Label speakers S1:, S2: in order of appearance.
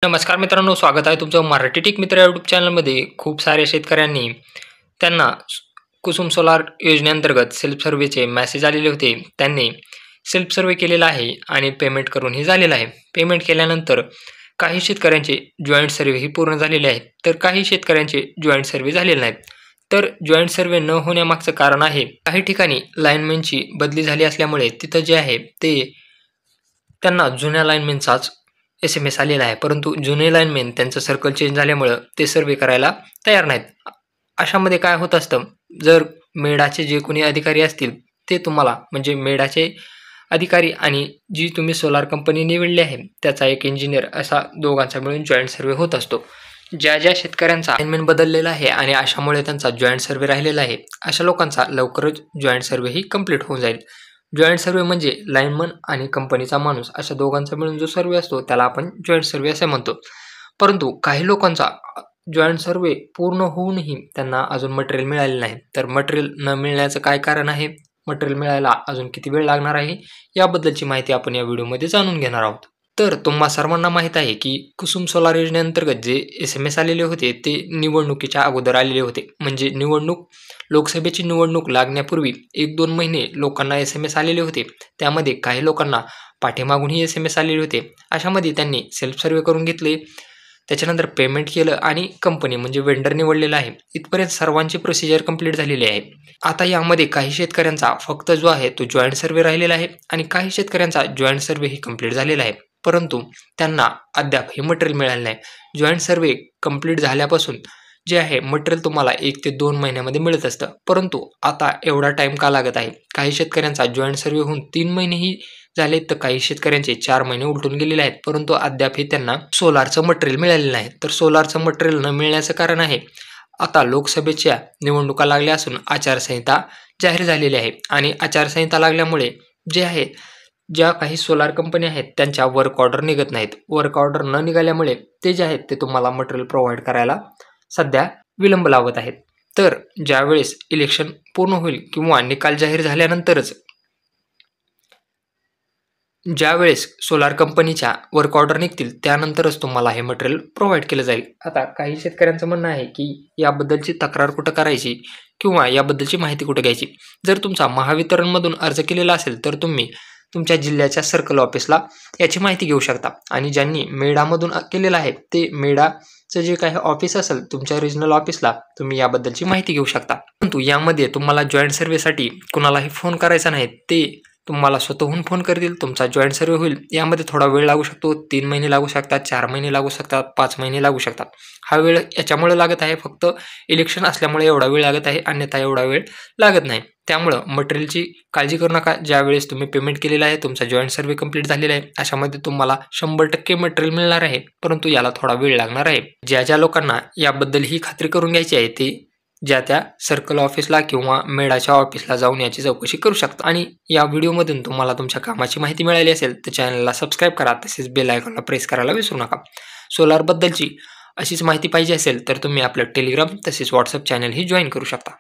S1: नमस्कार मित्रांनो, स्वागत आहे तुमचं मराठी टेक मित्र यूट्यूब चॅनलमध्ये. खूप साऱ्या शेतकऱ्यांनी त्यांना कुसुम सोलार योजनेअंतर्गत सेल्फ सर्व्हेचे मेसेज आलेले होते. त्यांनी सेल्फ सर्व्हे केलेला आहे आणि पेमेंट करूनही झालेलं आहे. पेमेंट केल्यानंतर काही शेतकऱ्यांचे जॉईंट सर्व्हेही पूर्ण झालेले आहेत, तर काही शेतकऱ्यांचे जॉईंट सर्व्हे झालेले नाहीत. तर जॉईंट सर्व्हे न होण्यामागचं कारण आहे, काही ठिकाणी लाईनमॅनची बदली झाली असल्यामुळे तिथं जे आहे ते त्यांना जुन्या लाईनमॅनचाच SMS आलेला आहे. परंतु जुने लाईनमॅन त्यांचं सर्कल चेंज झाल्यामुळं ते सर्व्हे करायला तयार नाहीत. अशामध्ये काय होत असतं, जर मेडाचे जे कोणी अधिकारी असतील ते तुम्हाला म्हणजे मेडाचे अधिकारी आणि जी तुम्ही सोलार कंपनी निवडली आहे त्याचा एक इंजिनियर असा दोघांचा मिळून जॉईंट सर्व्हे होत असतो. ज्या शेतकऱ्यांचा लाईनमॅन बदललेला आहे आणि अशामुळे त्यांचा जॉईंट सर्व्हे राहिलेला आहे, अशा लोकांचा लवकरच जॉईंट सर्व्हेही कंप्लीट होऊन जाईल. जॉईंट सर्व्हे म्हणजे लाईनमन आणि कंपनीचा माणूस अशा दोघांचा मिळून जो सर्व्हे असतो त्याला आपण जॉईंट सर्व्हे असे म्हणतो. परंतु काही लोकांचा जॉईंट सर्व्हे पूर्ण होऊनही त्यांना अजून मटेरियल मिळाले नाही. तर मटेरियल न मिळण्याचं काय कारण आहे, मटेरियल मिळायला अजून किती वेळ लागणार आहे, याबद्दलची माहिती आपण या व्हिडिओमध्ये जाणून घेणार आहोत. तर तुम्हा सर्वांना माहीत आहे की कुसुम सोलार योजनेअंतर्गत जे SMS आलेले होते ते निवडणुकीच्या अगोदर आलेले होते. म्हणजे लोकसभेची निवडणूक लागण्यापूर्वी 1-2 महिने लोकांना SMS आलेले होते. त्यामध्ये काही लोकांना पाठीमागूनही SMS आलेले होते. अशामध्ये त्यांनी सेल्फ सर्व्हे करून घेतले, त्याच्यानंतर पेमेंट केलं आणि कंपनी म्हणजे वेंडर निवडलेला आहे. इथपर्यंत सर्वांची प्रोसिजर कंप्लीट झालेली आहे. आता यामध्ये काही शेतकऱ्यांचा फक्त जो आहे तो जॉईंट सर्व्हे राहिलेला आहे आणि काही शेतकऱ्यांचा जॉईंट सर्व्हेही कंप्लीट झालेला आहे. परंतु त्यांना अद्यापही मटेरियल मिळालं नाही. जॉईंट सर्व्हे कंप्लीट झाल्यापासून जे आहे मटेरियल तुम्हाला 1 ते 2 महिन्यामध्ये मिळत असतं. परंतु आता एवढा टाईम का लागत आहे? काही शेतकऱ्यांचा जॉईंट सर्व्हे होऊन 3 महिनेही झाले, तर काही शेतकऱ्यांचे 4 महिने उलटून गेलेले आहेत. परंतु अद्यापही त्यांना सोलारचं मटेरियल मिळालेलं नाही. तर सोलारचं मटेरियल न मिळण्याचं कारण आहे, आता लोकसभेच्या निवडणुका लागल्या असून आचारसंहिता जाहीर झालेली आहे आणि आचारसंहिता लागल्यामुळे जे आहे ज्या काही सोलार कंपन्या आहेत त्यांच्या वर्क ऑर्डर निघत नाहीत. वर्क ऑर्डर न निघाल्यामुळे ते जे आहेत ते तुम्हाला मटेरियल प्रोव्हाइड करायला सध्या विलंब लावत आहेत. तर ज्यावेळेस इलेक्शन पूर्ण होईल किंवा निकाल जाहीर झाल्यानंतरच ज्यावेळेस सोलार कंपनीच्या वर्क ऑर्डर निघतील त्यानंतरच तुम्हाला हे मटेरियल प्रोव्हाइड केलं जाईल. आता काही शेतकऱ्यांचं म्हणणं आहे की याबद्दलची तक्रार कुठं करायची किंवा याबद्दलची माहिती कुठं घ्यायची. जर तुमचा महावितरणमधून अर्ज केलेला असेल तर तुम्ही तुमच्या जिल्ह्याच्या सर्कल ऑफिसला याची माहिती घेऊ शकता आणि ज्यांनी मेडामधून केलेलं आहे ते मेडाचं जे काही ऑफिस असेल तुमच्या रिजनल ऑफिसला तुम्ही याबद्दलची माहिती घेऊ शकता. परंतु यामध्ये तुम्हाला जॉईंट सर्व्हेसाठी कुणालाही फोन करायचा नाही, ते तुम्हाला स्वतःहून फोन करतील, तुमचा जॉईंट सर्व्हे होईल. यामध्ये थोडा वेळ लागू शकतो, 3 महिने लागू शकतात, 4 महिने लागू शकतात, 5 महिने लागू शकतात. हा वेळ याच्यामुळे लागत आहे, फक्त इलेक्शन असल्यामुळे एवढा वेळ लागत आहे, अन्यथा एवढा वेळ लागत नाही. त्यामुळं मटेरियलची काळजी करू नका. ज्यावेळेस तुम्ही पेमेंट केलेलं आहे, तुमचा जॉईंट सर्व्हे कंप्लीट झालेला आहे, अशामध्ये तुम्हाला 100% मटेरियल मिळणार आहे. परंतु याला थोडा वेळ लागणार आहे. ज्या लोकांना याबद्दल ही खात्री करून घ्यायची आहे ते त्या सर्कल ऑफिसला किंवा मेडाच्या ऑफिसला जाऊन याची चौकशी करू शकता. आणि या व्हिडिओमधून तुम्हाला तुमच्या कामाची माहिती मिळाली असेल तर चॅनलला सबस्क्राईब करा, तसेच बेल आयकॉनला प्रेस करायला विसरू नका. सोलारबद्दलची अशीच माहिती पाहिजे असेल तर तुम्ही आपलं टेलिग्राम तसेच व्हॉट्सअप चॅनलही जॉईन करू शकता.